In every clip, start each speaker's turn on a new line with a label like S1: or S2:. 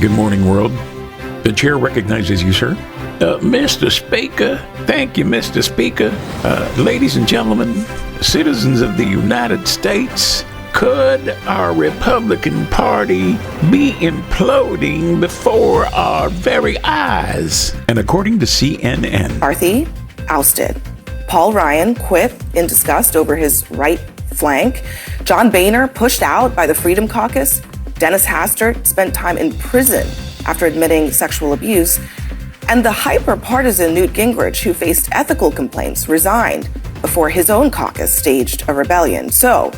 S1: Good morning, world. The chair recognizes you, sir. Mr. Speaker, thank you, Mr. Speaker. Ladies and gentlemen, citizens of the United States, could our Republican Party be imploding before our very eyes? And according to CNN,
S2: McCarthy ousted. Paul Ryan quit in disgust over his right flank. John Boehner pushed out by the Freedom Caucus. Dennis Hastert spent time in prison after admitting sexual abuse. And the hyper-partisan Newt Gingrich, who faced ethical complaints, resigned before his own caucus staged a rebellion. So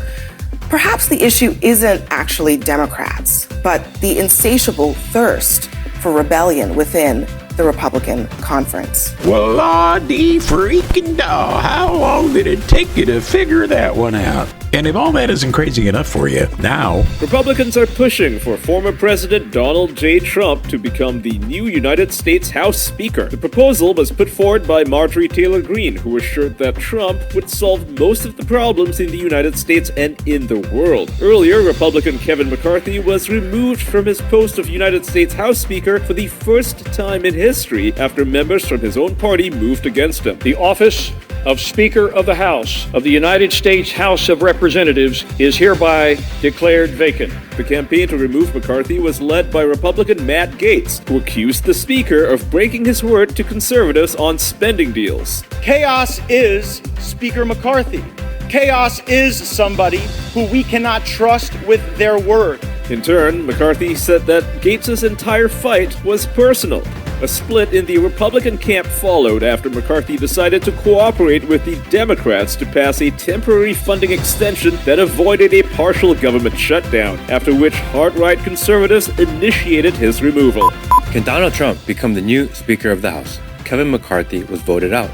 S2: perhaps the issue isn't actually Democrats, but the insatiable thirst for rebellion within the Republican conference.
S1: well, lawdy freaking daw, how long did it take you to figure that one out? And if all that isn't crazy enough for you, now
S3: Republicans are pushing for former President Donald J. Trump to become the new United States House Speaker. The proposal was put forward by Marjorie Taylor Greene, who assured that Trump would solve most of the problems in the United States and in the world. Earlier, Republican Kevin McCarthy was removed from his post of United States House Speaker for the first time in history after members from his own party moved against him.
S4: The office of Speaker of the House of the United States House of Representatives is hereby declared vacant.
S3: The campaign to remove McCarthy was led by Republican Matt Gaetz, who accused the Speaker of breaking his word to conservatives on spending deals.
S5: Chaos is Speaker McCarthy. Chaos is somebody who we cannot trust with their word.
S3: In turn, McCarthy said that Gaetz's entire fight was personal. A split in the Republican camp followed after McCarthy decided to cooperate with the Democrats to pass a temporary funding extension that avoided a partial government shutdown, after which hard-right conservatives initiated his removal.
S6: Can Donald Trump become the new Speaker of the House? Kevin McCarthy was voted out.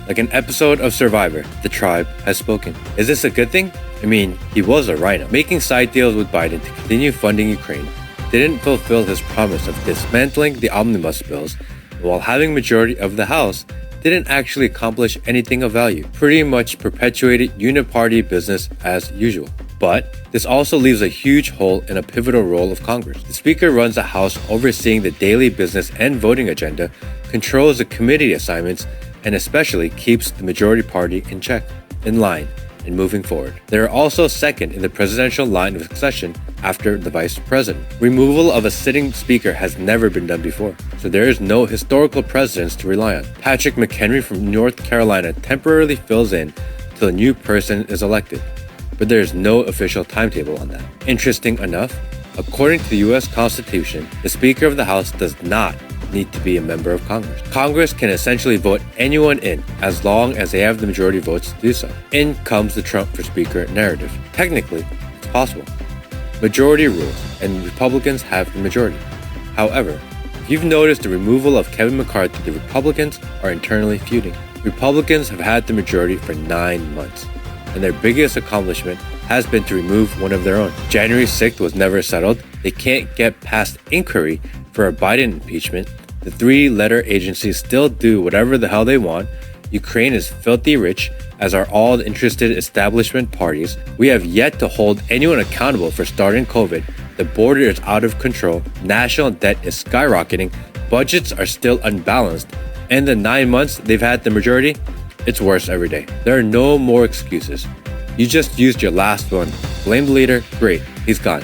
S6: Like an episode of Survivor, the tribe has spoken. Is this a good thing? I mean, he was a rhino. Making side deals with Biden to continue funding Ukraine didn't fulfill his promise of dismantling the omnibus bills, while having majority of the House didn't actually accomplish anything of value. Pretty much perpetuated uniparty business as usual. But this also leaves a huge hole in a pivotal role of Congress. The Speaker runs the House, overseeing the daily business and voting agenda, controls the committee assignments, and especially keeps the majority party in check, in line, and moving forward. They are also second in the presidential line of succession after the vice president. Removal of a sitting speaker has never been done before, so there is no historical precedence to rely on. Patrick McHenry from North Carolina temporarily fills in till a new person is elected, but there is no official timetable on that. Interesting enough, according to the US Constitution, the Speaker of the House does not need to be a member of Congress. Congress can essentially vote anyone in as long as they have the majority votes to do so. In comes the Trump for Speaker narrative. Technically, it's possible. Majority rules, and Republicans have the majority. However, if you've noticed the removal of Kevin McCarthy, the Republicans are internally feuding. Republicans have had the majority for 9 months, and their biggest accomplishment has been to remove one of their own. January 6th was never settled. They can't get past inquiry for a Biden impeachment. The three-letter agencies still do whatever the hell they want. Ukraine is filthy rich, as are all the interested establishment parties. We have yet to hold anyone accountable for starting COVID. The border is out of control. National debt is skyrocketing. Budgets are still unbalanced. And the 9 months they've had the majority, it's worse every day. There are no more excuses. You just used your last one. Blame the leader, great, he's gone.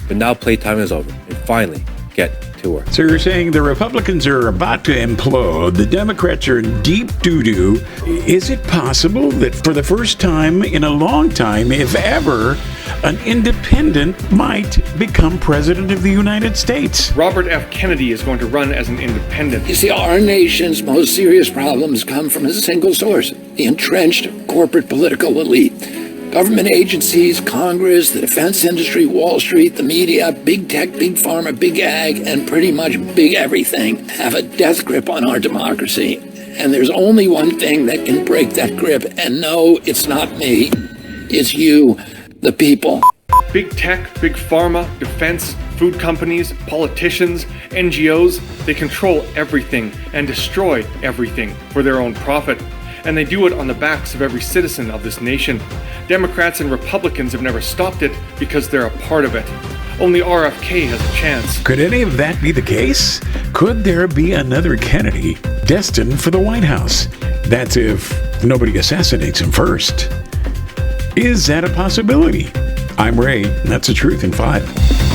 S6: But now playtime is over, and finally, get to work.
S1: So you're saying the Republicans are about to implode, the Democrats are in deep doo-doo. Is it possible that for the first time in a long time, if ever, an independent might become president of the United States?
S7: Robert F. Kennedy is going to run as an independent.
S8: You see, our nation's most serious problems come from a single source: the entrenched corporate political elite. Government agencies, Congress, the defense industry, Wall Street, the media, big tech, big pharma, big ag, and pretty much big everything have a death grip on our democracy. And there's only one thing that can break that grip. And no, it's not me. It's you, the people.
S7: Big tech, big pharma, defense, food companies, politicians, NGOs, they control everything and destroy everything for their own profit. And they do it on the backs of every citizen of this nation. Democrats and Republicans have never stopped it because they're a part of it. only RFK has a chance.
S1: Could any of that be the case? Could there be another Kennedy destined for the White House? That's if nobody assassinates him first. Is that a possibility? I'm Ray, and that's the truth in 5.